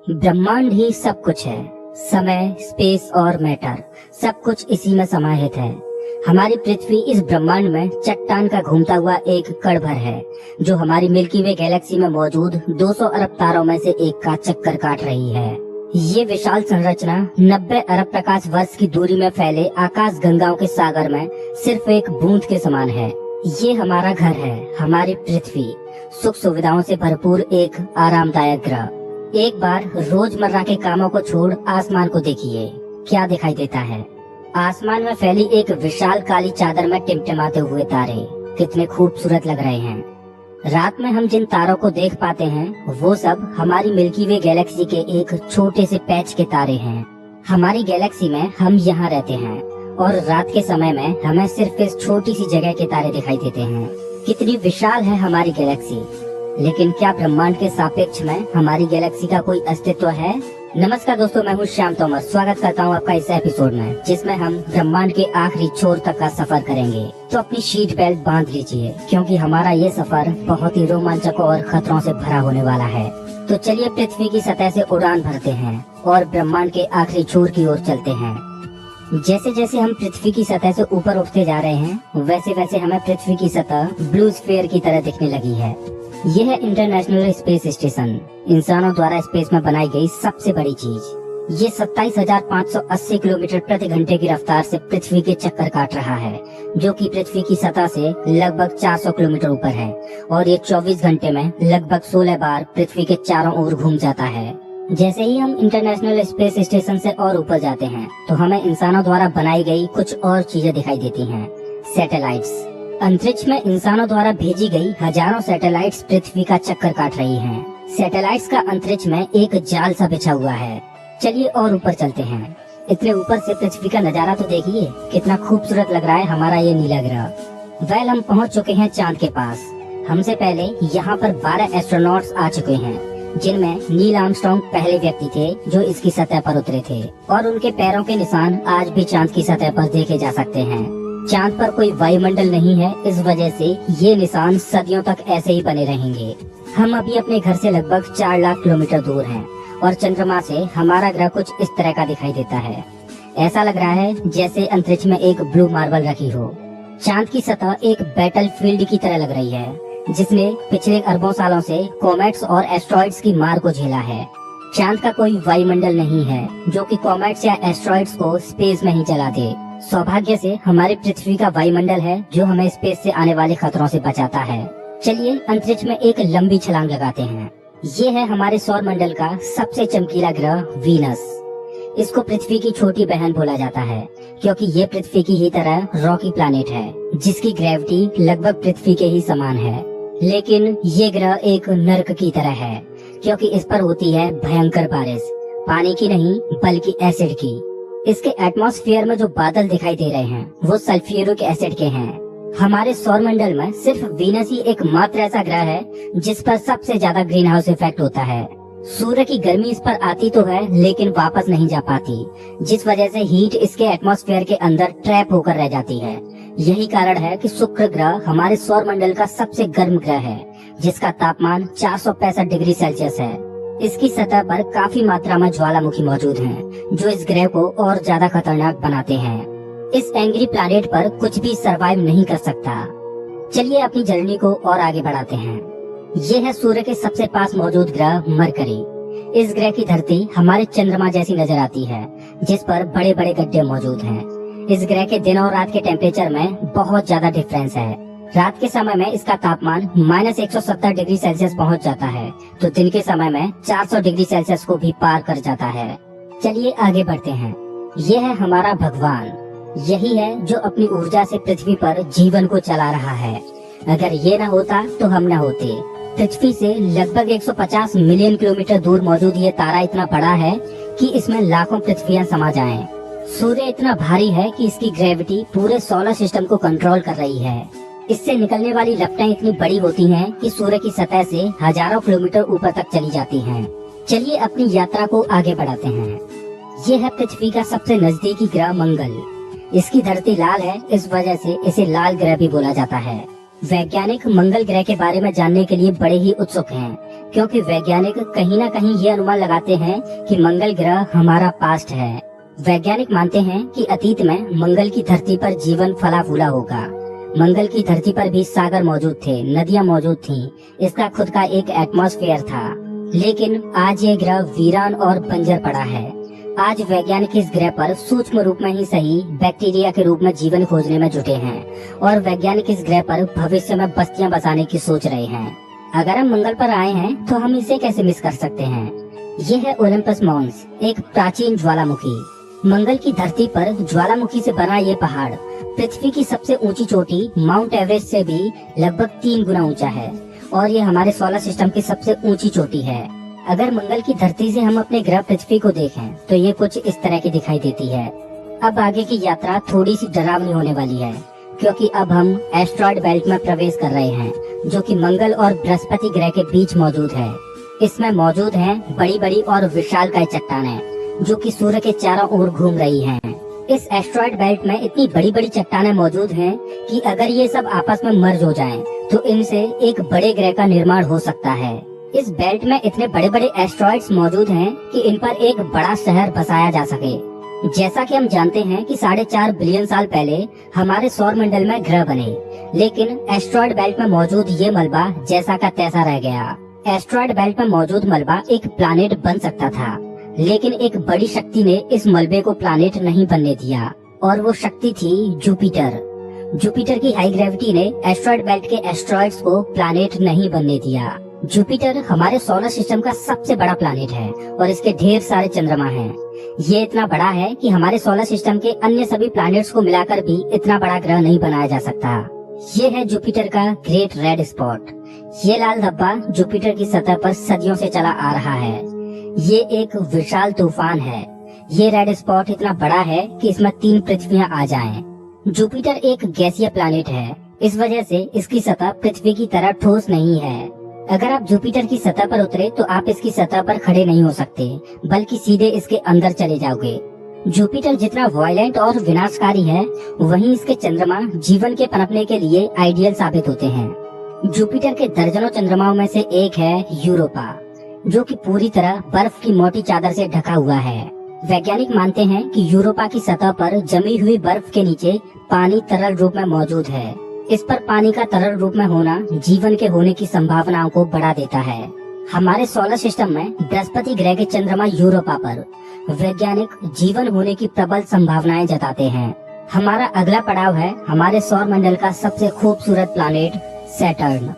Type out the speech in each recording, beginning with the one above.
ब्रह्मांड ही सब कुछ है। समय, स्पेस और मैटर सब कुछ इसी में समाहित है। हमारी पृथ्वी इस ब्रह्मांड में चट्टान का घूमता हुआ एक कण भर है, जो हमारी मिल्की वे गैलेक्सी में मौजूद 200 अरब तारों में से एक का चक्कर काट रही है। ये विशाल संरचना 90 अरब प्रकाश वर्ष की दूरी में फैले आकाश गंगाओं के सागर में सिर्फ एक बूंद के समान है। ये हमारा घर है, हमारी पृथ्वी, सुख सुविधाओं से भरपूर एक आरामदायक ग्रह। एक बार रोजमर्रा के कामों को छोड़ आसमान को देखिए, क्या दिखाई देता है। आसमान में फैली एक विशाल काली चादर में टिमटिमाते हुए तारे कितने खूबसूरत लग रहे हैं। रात में हम जिन तारों को देख पाते हैं वो सब हमारी मिल्की वे गैलेक्सी के एक छोटे से पैच के तारे हैं। हमारी गैलेक्सी में हम यहाँ रहते हैं और रात के समय में हमें सिर्फ इस छोटी सी जगह के तारे दिखाई देते हैं। कितनी विशाल है हमारी गैलेक्सी, लेकिन क्या ब्रह्मांड के सापेक्ष में हमारी गैलेक्सी का कोई अस्तित्व है? नमस्कार दोस्तों, मैं हूँ श्याम तोमर। स्वागत करता हूँ आपका इस एपिसोड में, जिसमें हम ब्रह्मांड के आखिरी छोर तक का सफर करेंगे। तो अपनी सीट बेल्ट बांध लीजिए, क्योंकि हमारा ये सफर बहुत ही रोमांचक और खतरों से भरा होने वाला है। तो चलिए पृथ्वी की सतह से उड़ान भरते हैं और ब्रह्मांड के आखिरी छोर की ओर चलते हैं। जैसे जैसे हम पृथ्वी की सतह से ऊपर उठते जा रहे हैं, वैसे वैसे हमें पृथ्वी की सतह ब्लू स्फीयर की तरह दिखने लगी है। यह है इंटरनेशनल स्पेस स्टेशन, इंसानों द्वारा स्पेस में बनाई गई सबसे बड़ी चीज। ये 27,580 किलोमीटर प्रति घंटे की रफ्तार से पृथ्वी के चक्कर काट रहा है, जो कि पृथ्वी की सतह से लगभग 400 किलोमीटर ऊपर है। और ये 24 घंटे में लगभग 16 बार पृथ्वी के चारों ओर घूम जाता है। जैसे ही हम इंटरनेशनल स्पेस स्टेशन से और ऊपर जाते हैं, तो हमें इंसानों द्वारा बनाई गई कुछ और चीजें दिखाई देती हैं। सैटेलाइट्स। अंतरिक्ष में इंसानों द्वारा भेजी गई हजारों सैटेलाइट्स पृथ्वी का चक्कर काट रही हैं। सैटेलाइट्स का अंतरिक्ष में एक जाल सा बिछा हुआ है। चलिए और ऊपर चलते हैं। इतने ऊपर से पृथ्वी का नजारा तो देखिए, कितना खूबसूरत लग रहा है हमारा ये नीला ग्रह। हम पहुंच चुके हैं चांद के पास। हमसे पहले यहाँ पर 12 एस्ट्रोनॉट्स आ चुके हैं, जिनमें नील आर्मस्ट्रांग पहले व्यक्ति थे जो इसकी सतह पर उतरे थे, और उनके पैरों के निशान आज भी चांद की सतह पर देखे जा सकते हैं। चांद पर कोई वायुमंडल नहीं है, इस वजह से ये निशान सदियों तक ऐसे ही बने रहेंगे। हम अभी अपने घर से लगभग 4 लाख किलोमीटर दूर हैं और चंद्रमा से हमारा ग्रह कुछ इस तरह का दिखाई देता है। ऐसा लग रहा है जैसे अंतरिक्ष में एक ब्लू मार्बल रखी हो। चांद की सतह एक बैटल फील्ड की तरह लग रही है, जिसने पिछले अरबों सालों से कॉमेट्स और एस्ट्रॉइड्स की मार को झेला है। चांद का कोई वायुमंडल नहीं है जो कि कॉमेट्स या एस्ट्रॉइड्स को स्पेस में ही जला दे। सौभाग्य से हमारी पृथ्वी का वायुमंडल है जो हमें स्पेस से आने वाले खतरों से बचाता है। चलिए अंतरिक्ष में एक लंबी छलांग लगाते हैं। ये है हमारे सौर मंडल का सबसे चमकीला ग्रह वीनस। इसको पृथ्वी की छोटी बहन बोला जाता है, क्योंकि ये पृथ्वी की ही तरह रॉकी प्लैनेट है, जिसकी ग्रेविटी लगभग पृथ्वी के ही समान है। लेकिन ये ग्रह एक नर्क की तरह है, क्योंकि इस पर होती है भयंकर बारिश, पानी की नहीं बल्कि एसिड की। इसके एटमॉस्फेयर में जो बादल दिखाई दे रहे हैं वो सल्फ्यूरिक एसिड के हैं। हमारे सौर मंडल में सिर्फ वीनस ही एकमात्र ऐसा ग्रह है जिस पर सबसे ज्यादा ग्रीन हाउस इफेक्ट होता है। सूर्य की गर्मी इस पर आती तो है, लेकिन वापस नहीं जा पाती, जिस वजह से हीट इसके एटमॉस्फेयर के अंदर ट्रैप होकर रह जाती है। यही कारण है कि शुक्र ग्रह हमारे सौर मंडल का सबसे गर्म ग्रह है, जिसका तापमान 465 डिग्री सेल्सियस है। इसकी सतह पर काफी मात्रा में ज्वालामुखी मौजूद हैं, जो इस ग्रह को और ज्यादा खतरनाक बनाते हैं। इस एंग्री प्लैनेट पर कुछ भी सरवाइव नहीं कर सकता। चलिए अपनी जर्नी को और आगे बढ़ाते हैं। ये है सूर्य के सबसे पास मौजूद ग्रह मरकरी। इस ग्रह की धरती हमारे चंद्रमा जैसी नजर आती है, जिस पर बड़े बड़े गड्ढे मौजूद हैं। इस ग्रह के दिन और रात के टेम्परेचर में बहुत ज्यादा डिफरेंस है। रात के समय में इसका तापमान -170 डिग्री सेल्सियस पहुंच जाता है, तो दिन के समय में 400 डिग्री सेल्सियस को भी पार कर जाता है। चलिए आगे बढ़ते हैं। यह है हमारा भगवान। यही है जो अपनी ऊर्जा से पृथ्वी पर जीवन को चला रहा है। अगर ये न होता तो हम न होते। पृथ्वी से लगभग 150 मिलियन किलोमीटर दूर मौजूद ये तारा इतना बड़ा है कि इसमें लाखों पृथ्वियां समा जाएं। सूर्य इतना भारी है कि इसकी ग्रेविटी पूरे सोलर सिस्टम को कंट्रोल कर रही है। इससे निकलने वाली लपटें इतनी बड़ी होती हैं कि सूर्य की सतह से हजारों किलोमीटर ऊपर तक चली जाती हैं। चलिए अपनी यात्रा को आगे बढ़ाते हैं। ये है पृथ्वी का सबसे नजदीकी ग्रह मंगल। इसकी धरती लाल है, इस वजह से इसे लाल ग्रह भी बोला जाता है। वैज्ञानिक मंगल ग्रह के बारे में जानने के लिए बड़े ही उत्सुक हैं, क्योंकि वैज्ञानिक कहीं न कहीं ये अनुमान लगाते हैं कि मंगल ग्रह हमारा पास्ट है। वैज्ञानिक मानते हैं कि अतीत में मंगल की धरती पर जीवन फला फूला होगा। मंगल की धरती पर भी सागर मौजूद थे, नदियां मौजूद थीं, इसका खुद का एक एटमॉस्फेयर था। लेकिन आज ये ग्रह वीरान और बंजर पड़ा है। आज वैज्ञानिक इस ग्रह पर सूक्ष्म रूप में ही सही बैक्टीरिया के रूप में जीवन खोजने में जुटे हैं और वैज्ञानिक इस ग्रह पर भविष्य में बस्तियां बसाने की सोच रहे हैं। अगर हम मंगल पर आए हैं तो हम इसे कैसे मिस कर सकते हैं। ये है ओलंपस मॉन्स, एक प्राचीन ज्वालामुखी। मंगल की धरती पर ज्वालामुखी से बना ये पहाड़ पृथ्वी की सबसे ऊंची चोटी माउंट एवरेस्ट से भी लगभग 3 गुना ऊंचा है और ये हमारे सोलर सिस्टम की सबसे ऊंची चोटी है। अगर मंगल की धरती से हम अपने ग्रह पृथ्वी को देखें तो ये कुछ इस तरह की दिखाई देती है। अब आगे की यात्रा थोड़ी सी डरावनी होने वाली है, क्योंकि अब हम एस्ट्रॉयड बेल्ट में प्रवेश कर रहे हैं, जो कि मंगल और बृहस्पति ग्रह के बीच मौजूद है। इसमें मौजूद हैं बड़ी बड़ी और विशालकाय चट्टानें, जो कि सूर्य के चारों ओर घूम रही हैं। इस एस्ट्रॉयड बेल्ट में इतनी बड़ी बड़ी चट्टानें मौजूद हैं कि अगर ये सब आपस में मर्ज हो जाएं, तो इनसे एक बड़े ग्रह का निर्माण हो सकता है। इस बेल्ट में इतने बड़े बड़े एस्ट्रॉयड्स मौजूद हैं कि इन पर एक बड़ा शहर बसाया जा सके। जैसा कि हम जानते हैं कि 4.5 बिलियन साल पहले हमारे सौर मंडल में ग्रह बने, लेकिन एस्ट्रॉयड बेल्ट में मौजूद ये मलबा जैसा का तैसा रह गया। एस्ट्रॉयड बेल्ट में मौजूद मलबा एक प्लैनेट बन सकता था, लेकिन एक बड़ी शक्ति ने इस मलबे को प्लैनेट नहीं बनने दिया, और वो शक्ति थी जुपिटर। जुपिटर की हाई ग्रेविटी ने एस्ट्रॉयड बेल्ट के एस्ट्रॉयड्स को प्लैनेट नहीं बनने दिया। जुपिटर हमारे सोलर सिस्टम का सबसे बड़ा प्लैनेट है और इसके ढेर सारे चंद्रमा हैं। ये इतना बड़ा है कि हमारे सोलर सिस्टम के अन्य सभी प्लैनेट्स को मिलाकर भी इतना बड़ा ग्रह नहीं बनाया जा सकता। ये है जुपिटर का ग्रेट रेड स्पॉट। ये लाल धब्बा जुपिटर की सतह पर सदियों से चला आ रहा है। ये एक विशाल तूफान है। ये रेड स्पॉट इतना बड़ा है कि इसमें 3 पृथ्वियां आ जाएं। जुपिटर एक गैसीय प्लैनेट है, इस वजह से इसकी सतह पृथ्वी की तरह ठोस नहीं है। अगर आप जुपिटर की सतह पर उतरे तो आप इसकी सतह पर खड़े नहीं हो सकते, बल्कि सीधे इसके अंदर चले जाओगे। जुपिटर जितना वायलेंट और विनाशकारी है, वहीं इसके चंद्रमा जीवन के पनपने के लिए आइडियल साबित होते हैं। जुपिटर के दर्जनों चंद्रमाओं में से एक है यूरोपा, जो कि पूरी तरह बर्फ की मोटी चादर से ढका हुआ है। वैज्ञानिक मानते हैं कि यूरोपा की सतह पर जमी हुई बर्फ के नीचे पानी तरल रूप में मौजूद है। इस पर पानी का तरल रूप में होना जीवन के होने की संभावनाओं को बढ़ा देता है। हमारे सोलर सिस्टम में बृहस्पति ग्रह के चंद्रमा यूरोपा पर वैज्ञानिक जीवन होने की प्रबल संभावनाएं जताते हैं। हमारा अगला पड़ाव है हमारे सौर मंडल का सबसे खूबसूरत प्लैनेट सैटर्न।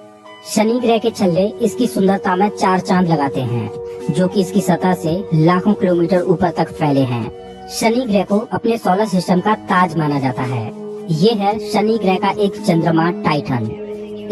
शनि ग्रह के छल्ले इसकी सुंदरता में 4 चांद लगाते हैं, जो कि इसकी सतह से लाखों किलोमीटर ऊपर तक फैले हैं। शनि ग्रह को अपने सोलर सिस्टम का ताज माना जाता है। ये है शनि ग्रह का एक चंद्रमा टाइटन।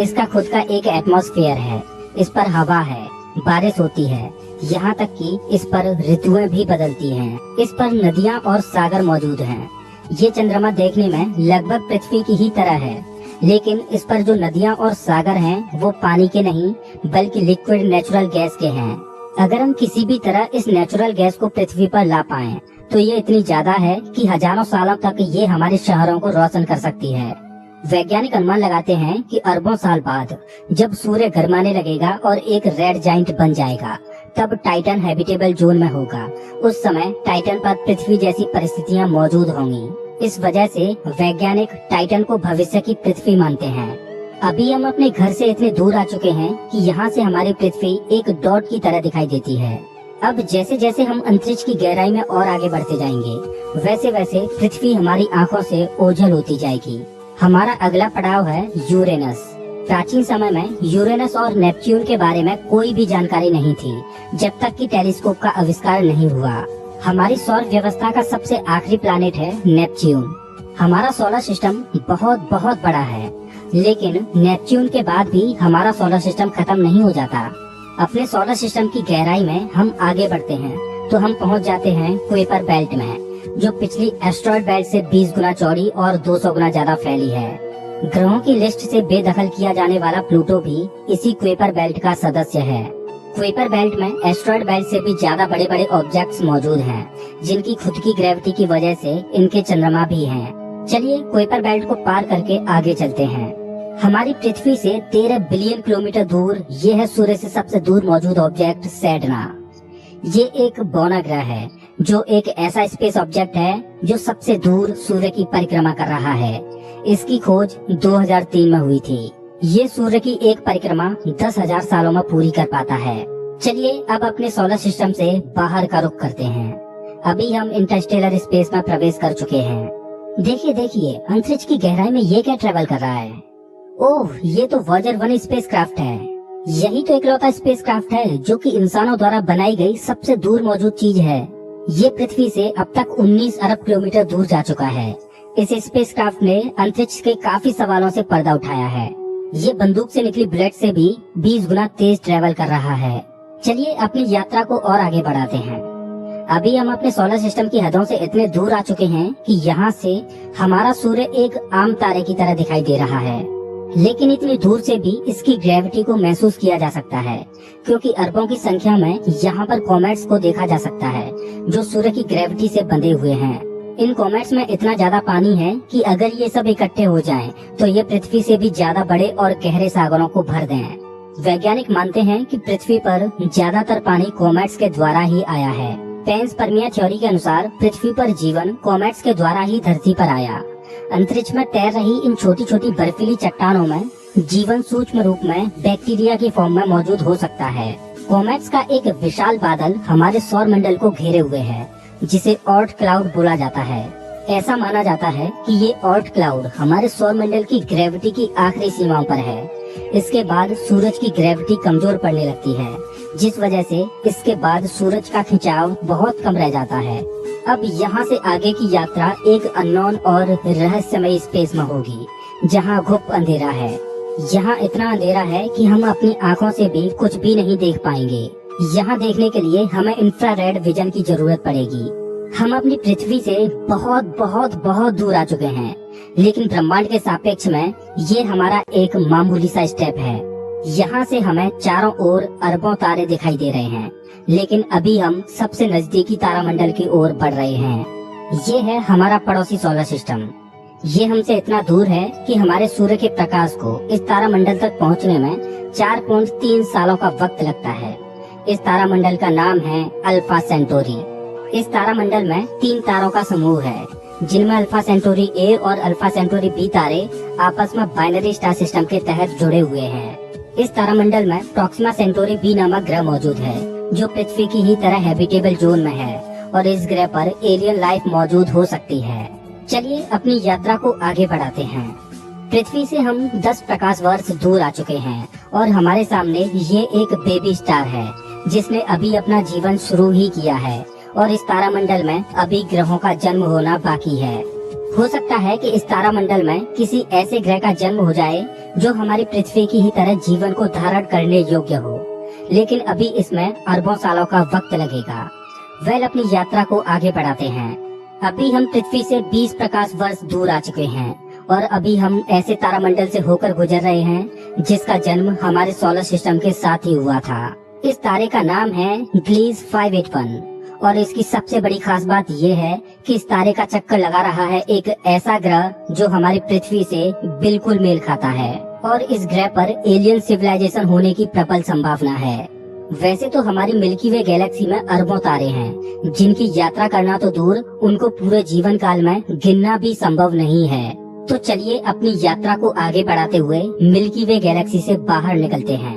इसका खुद का एक एटमॉस्फेयर है, इस पर हवा है, बारिश होती है, यहाँ तक कि इस पर ऋतुएं भी बदलती हैं। इस पर नदियाँ और सागर मौजूद हैं। ये चंद्रमा देखने में लगभग पृथ्वी की ही तरह है, लेकिन इस पर जो नदियाँ और सागर हैं वो पानी के नहीं बल्कि लिक्विड नेचुरल गैस के हैं। अगर हम किसी भी तरह इस नेचुरल गैस को पृथ्वी पर ला पाएं, तो ये इतनी ज्यादा है कि हजारों सालों तक ये हमारे शहरों को रोशन कर सकती है। वैज्ञानिक अनुमान लगाते हैं कि अरबों साल बाद जब सूर्य गर्माने लगेगा और एक रेड जाइंट बन जाएगा, तब टाइटन हैबिटेबल जोन में होगा। उस समय टाइटन पर पृथ्वी जैसी परिस्थितियां मौजूद होंगी। इस वजह से वैज्ञानिक टाइटन को भविष्य की पृथ्वी मानते हैं। अभी हम अपने घर से इतने दूर आ चुके हैं कि यहाँ से हमारी पृथ्वी एक डॉट की तरह दिखाई देती है। अब जैसे जैसे हम अंतरिक्ष की गहराई में और आगे बढ़ते जाएंगे, वैसे वैसे पृथ्वी हमारी आंखों से ओझल होती जाएगी। हमारा अगला पड़ाव है यूरेनस। प्राचीन समय में यूरेनस और नेपच्यून के बारे में कोई भी जानकारी नहीं थी, जब तक कि टेलीस्कोप का आविष्कार नहीं हुआ। हमारी सौर व्यवस्था का सबसे आखिरी प्लैनेट है नेपच्यून। हमारा सोलर सिस्टम बहुत बहुत बड़ा है, लेकिन नेपच्यून के बाद भी हमारा सोलर सिस्टम खत्म नहीं हो जाता। अपने सोलर सिस्टम की गहराई में हम आगे बढ़ते हैं तो हम पहुंच जाते हैं कुइपर बेल्ट में, जो पिछली एस्ट्रॉयड बेल्ट से 20 गुना चौड़ी और 200 गुना ज्यादा फैली है। ग्रहों की लिस्ट से बेदखल किया जाने वाला प्लूटो भी इसी कुइपर बेल्ट का सदस्य है। कुइपर बेल्ट में एस्ट्रॉयड बेल्ट से भी ज्यादा बड़े बड़े ऑब्जेक्ट्स मौजूद हैं, जिनकी खुद की ग्रेविटी की वजह से इनके चंद्रमा भी हैं। चलिए कुइपर बेल्ट को पार करके आगे चलते हैं। हमारी पृथ्वी से 13 बिलियन किलोमीटर दूर ये है सूर्य से सबसे दूर मौजूद ऑब्जेक्ट सेडना। ये एक बौना ग्रह है जो एक ऐसा स्पेस ऑब्जेक्ट है जो सबसे दूर सूर्य की परिक्रमा कर रहा है। इसकी खोज 2003 में हुई थी। ये सूर्य की एक परिक्रमा 10,000 सालों में पूरी कर पाता है। चलिए अब अपने सोलर सिस्टम से बाहर का रुख करते हैं। अभी हम इंटरस्टेलर स्पेस में प्रवेश कर चुके हैं। देखिए देखिए, अंतरिक्ष की गहराई में ये क्या ट्रेवल कर रहा है। ओह, ये तो वॉयेजर 1 स्पेसक्राफ्ट है। यही तो इकलौता स्पेसक्राफ्ट है जो कि इंसानों द्वारा बनाई गई सबसे दूर मौजूद चीज है। ये पृथ्वी से अब तक 19 अरब किलोमीटर दूर जा चुका है। इस स्पेसक्राफ्ट ने अंतरिक्ष के काफी सवालों से पर्दा उठाया है। ये बंदूक से निकली बुलेट से भी 20 गुना तेज ट्रेवल कर रहा है। चलिए अपनी यात्रा को और आगे बढ़ाते हैं। अभी हम अपने सोलर सिस्टम की हदों से इतने दूर आ चुके हैं कि यहाँ से हमारा सूर्य एक आम तारे की तरह दिखाई दे रहा है, लेकिन इतनी दूर से भी इसकी ग्रेविटी को महसूस किया जा सकता है, क्योंकि अरबों की संख्या में यहाँ पर कॉमेट्स को देखा जा सकता है जो सूर्य की ग्रेविटी से बंधे हुए हैं। इन कॉमेट्स में इतना ज्यादा पानी है कि अगर ये सब इकट्ठे हो जाएं, तो ये पृथ्वी से भी ज्यादा बड़े और गहरे सागरों को भर दें। वैज्ञानिक मानते हैं कि पृथ्वी पर ज्यादातर पानी कॉमेट्स के द्वारा ही आया है। पेंसपर्मिया थ्योरी के अनुसार पृथ्वी पर जीवन कॉमेट्स के द्वारा ही धरती पर आया। अंतरिक्ष में तैर रही इन छोटी छोटी बर्फीली चट्टानों में जीवन सूक्ष्म रूप में बैक्टीरिया की फॉर्म में मौजूद हो सकता है। कॉमेट्स का एक विशाल बादल हमारे सौर मंडल को घेरे हुए है, जिसे ऑर्ट क्लाउड बोला जाता है। ऐसा माना जाता है कि ये ऑर्ट क्लाउड हमारे सौर मंडल की ग्रेविटी की आखिरी सीमाओं पर है। इसके बाद सूरज की ग्रेविटी कमजोर पड़ने लगती है, जिस वजह से इसके बाद सूरज का खिंचाव बहुत कम रह जाता है। अब यहाँ से आगे की यात्रा एक अननोन और रहस्यमय स्पेस में होगी, जहाँ घुप अंधेरा है। यहाँ इतना अंधेरा है कि हम अपनी आँखों से भी कुछ भी नहीं देख पाएंगे। यहाँ देखने के लिए हमें इंफ्रारेड विजन की जरूरत पड़ेगी। हम अपनी पृथ्वी से बहुत बहुत बहुत दूर आ चुके हैं, लेकिन ब्रह्मांड के सापेक्ष में ये हमारा एक मामूली सा स्टेप है। यहाँ से हमें चारों ओर अरबों तारे दिखाई दे रहे हैं, लेकिन अभी हम सबसे नजदीकी तारामंडल की ओर बढ़ रहे हैं। ये है हमारा पड़ोसी सोलर सिस्टम। ये हमसे इतना दूर है कि हमारे सूर्य के प्रकाश को इस तारामंडल तक पहुँचने में 4.3 सालों का वक्त लगता है। इस तारामंडल का नाम है अल्फा सेंटोरी। इस तारामंडल में 3 तारों का समूह है, जिनमें अल्फा सेंटोरी ए और अल्फा सेंटोरी बी तारे आपस में बाइनरी स्टार सिस्टम के तहत जुड़े हुए हैं। इस तारामंडल में प्रॉक्सिमा सेंटोरी बी नामक ग्रह मौजूद है, जो पृथ्वी की ही तरह हैबिटेबल जोन में है और इस ग्रह पर एलियन लाइफ मौजूद हो सकती है। चलिए अपनी यात्रा को आगे बढ़ाते हैं। पृथ्वी से हम 10 प्रकाश वर्ष दूर आ चुके हैं और हमारे सामने ये एक बेबी स्टार है, जिसने अभी अपना जीवन शुरू ही किया है और इस तारामंडल में अभी ग्रहों का जन्म होना बाकी है। हो सकता है कि इस तारामंडल में किसी ऐसे ग्रह का जन्म हो जाए जो हमारी पृथ्वी की ही तरह जीवन को धारण करने योग्य हो, लेकिन अभी इसमें अरबों सालों का वक्त लगेगा। वेल, अपनी यात्रा को आगे बढ़ाते हैं। अभी हम पृथ्वी से 20 प्रकाश वर्ष दूर आ चुके हैं और अभी हम ऐसे तारामंडल से होकर गुजर रहे हैं जिसका जन्म हमारे सोलर सिस्टम के साथ ही हुआ था। इस तारे का नाम है ग्लीज 581 और इसकी सबसे बड़ी खास बात यह है कि इस तारे का चक्कर लगा रहा है एक ऐसा ग्रह जो हमारी पृथ्वी से बिल्कुल मेल खाता है और इस ग्रह पर एलियन सिविलाइजेशन होने की प्रबल संभावना है। वैसे तो हमारी मिल्की वे गैलेक्सी में अरबों तारे हैं, जिनकी यात्रा करना तो दूर, उनको पूरे जीवन काल में गिनना भी संभव नहीं है। तो चलिए अपनी यात्रा को आगे बढ़ाते हुए मिल्की वे गैलेक्सी से बाहर निकलते हैं।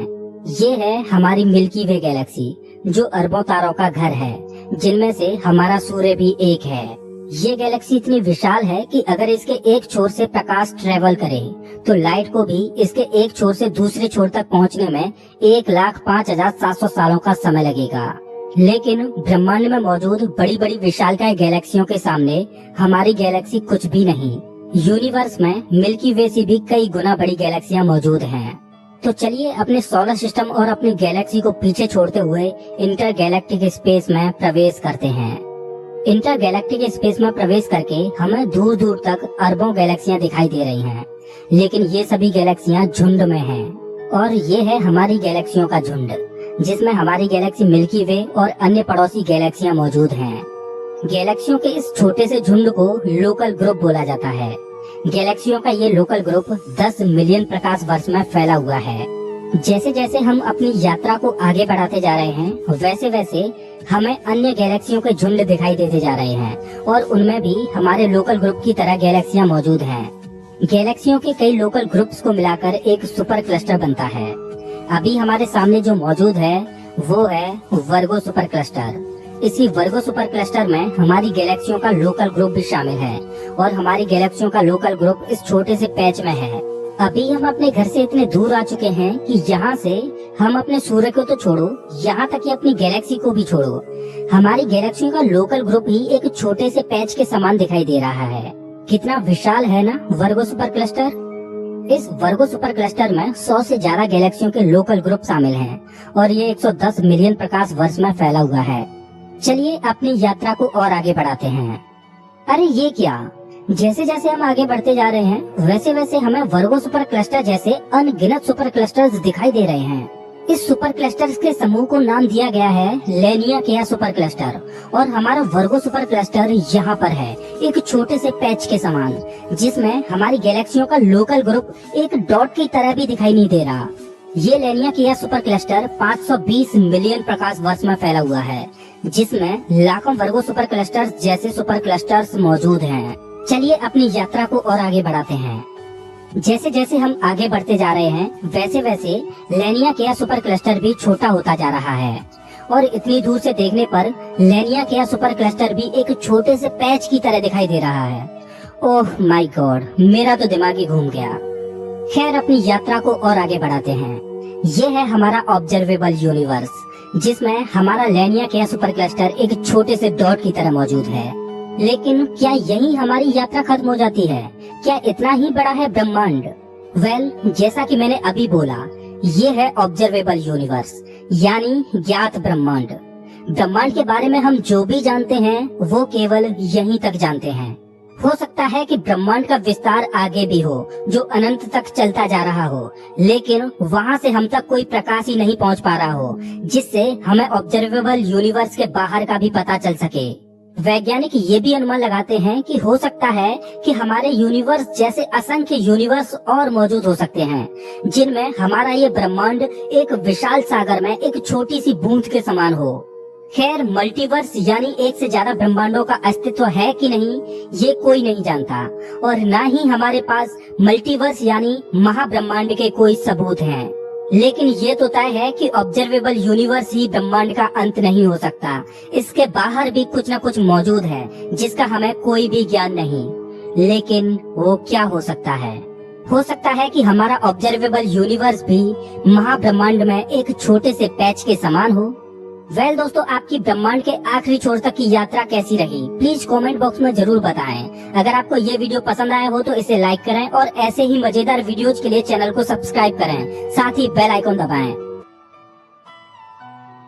ये है हमारी मिल्की वे गैलेक्सी, जो अरबों तारों का घर है, जिनमें से हमारा सूर्य भी एक है। ये गैलेक्सी इतनी विशाल है कि अगर इसके एक छोर से प्रकाश ट्रेवल करे तो लाइट को भी इसके एक छोर से दूसरे छोर तक पहुंचने में 1,05,700 सालों का समय लगेगा। लेकिन ब्रह्मांड में मौजूद बड़ी बड़ी विशालकाय गैलेक्सियों के सामने हमारी गैलेक्सी कुछ भी नहीं। यूनिवर्स में मिल्की वे से भी कई गुना बड़ी गैलेक्सियां मौजूद हैं। तो चलिए अपने सोलर सिस्टम और अपनी गैलेक्सी को पीछे छोड़ते हुए इंटर गैलेक्टिक स्पेस में प्रवेश करते हैं। इंटर गैलेक्टिक स्पेस में प्रवेश करके हमें दूर दूर तक अरबों गैलेक्सियां दिखाई दे रही हैं, लेकिन ये सभी गैलेक्सियां झुंड में हैं और ये है हमारी गैलेक्सियों का झुंड, जिसमें हमारी गैलेक्सी मिल्की वे और अन्य पड़ोसी गैलेक्सियां मौजूद हैं। गैलेक्सियों के इस छोटे से झुंड को लोकल ग्रुप बोला जाता है। गैलेक्सियों का ये लोकल ग्रुप 10 मिलियन प्रकाश वर्ष में फैला हुआ है। जैसे जैसे हम अपनी यात्रा को आगे बढ़ाते जा रहे हैं, वैसे वैसे हमें अन्य गैलेक्सियों के झुंड दिखाई देते जा रहे हैं और उनमें भी हमारे लोकल ग्रुप की तरह गैलेक्सियां मौजूद हैं। गैलेक्सियों के कई लोकल ग्रुप्स को मिलाकर एक सुपर क्लस्टर बनता है। अभी हमारे सामने जो मौजूद है वो है वर्गो सुपर क्लस्टर। इसी वर्गो सुपर क्लस्टर में हमारी गैलेक्सियों का लोकल ग्रुप भी शामिल है और हमारी गैलेक्सियों का लोकल ग्रुप इस छोटे से पैच में है। अभी हम अपने घर से इतने दूर आ चुके हैं कि यहाँ से हम अपने सूर्य को तो छोड़ो, यहाँ तक कि अपनी गैलेक्सी को भी छोड़ो, हमारी गैलेक्सियों का लोकल ग्रुप ही एक छोटे से पैच के समान दिखाई दे रहा है। कितना विशाल है ना वर्गो सुपर क्लस्टर। इस वर्गो सुपर क्लस्टर में 100 से ज्यादा गैलेक्सियों के लोकल ग्रुप शामिल हैं और ये 110 मिलियन प्रकाश वर्ष में फैला हुआ है। चलिए अपनी यात्रा को और आगे बढ़ाते हैं। अरे ये क्या, जैसे जैसे हम आगे बढ़ते जा रहे हैं वैसे वैसे हमें वर्गो सुपर क्लस्टर जैसे अनगिनत सुपर क्लस्टर्स दिखाई दे रहे हैं। इस सुपर क्लस्टर्स के समूह को नाम दिया गया है लेनिया सुपर क्लस्टर और हमारा वर्गो सुपर क्लस्टर यहाँ पर है, एक छोटे से पैच के समान, जिसमें हमारी गैलेक्सियों का लोकल ग्रुप एक डॉट की तरह भी दिखाई नहीं दे रहा। ये लेनिया सुपर क्लस्टर 520 मिलियन प्रकाश वर्ष में फैला हुआ है, जिसमें लाखों वर्गो सुपर क्लस्टर्स जैसे सुपर क्लस्टर्स मौजूद हैं। चलिए अपनी यात्रा को और आगे बढ़ाते हैं। जैसे जैसे हम आगे बढ़ते जा रहे हैं वैसे वैसे लेनिया सुपर क्लस्टर भी छोटा होता जा रहा है और इतनी दूर से देखने पर लेनिया सुपर क्लस्टर भी एक छोटे से पैच की तरह दिखाई दे रहा है। ओह माय गॉड, मेरा तो दिमाग ही घूम गया। खैर अपनी यात्रा को और आगे बढ़ाते हैं। ये है हमारा ऑब्जर्वेबल यूनिवर्स, जिसमें हमारा लेनिया सुपर क्लस्टर एक छोटे से डॉट की तरह मौजूद है। लेकिन क्या यही हमारी यात्रा खत्म हो जाती है? क्या इतना ही बड़ा है ब्रह्मांड? जैसा कि मैंने अभी बोला, ये है ऑब्जर्वेबल यूनिवर्स यानी ज्ञात ब्रह्मांड। ब्रह्मांड के बारे में हम जो भी जानते हैं वो केवल यहीं तक जानते हैं। हो सकता है कि ब्रह्मांड का विस्तार आगे भी हो जो अनंत तक चलता जा रहा हो, लेकिन वहाँ से हम तक कोई प्रकाश ही नहीं पहुँच पा रहा हो जिससे हमें ऑब्जर्वेबल यूनिवर्स के बाहर का भी पता चल सके। वैज्ञानिक ये भी अनुमान लगाते हैं कि हो सकता है कि हमारे यूनिवर्स जैसे असंख्य यूनिवर्स और मौजूद हो सकते हैं, जिनमें हमारा ये ब्रह्मांड एक विशाल सागर में एक छोटी सी बूंद के समान हो। खैर मल्टीवर्स यानी एक से ज्यादा ब्रह्मांडों का अस्तित्व है कि नहीं ये कोई नहीं जानता और न ही हमारे पास मल्टीवर्स यानी महाब्रह्मांड के कोई सबूत हैं। लेकिन ये तो तय है कि ऑब्जर्वेबल यूनिवर्स ही ब्रह्मांड का अंत नहीं हो सकता, इसके बाहर भी कुछ न कुछ मौजूद है जिसका हमें कोई भी ज्ञान नहीं। लेकिन वो क्या हो सकता है? हो सकता है कि हमारा ऑब्जर्वेबल यूनिवर्स भी महाब्रह्मांड में एक छोटे से पैच के समान हो। दोस्तों, आपकी ब्रह्मांड के आखिरी छोर तक की यात्रा कैसी रही? प्लीज कमेंट बॉक्स में जरूर बताएं। अगर आपको ये वीडियो पसंद आया हो तो इसे लाइक करें और ऐसे ही मजेदार वीडियोज के लिए चैनल को सब्सक्राइब करें, साथ ही बेल आइकन दबाएं।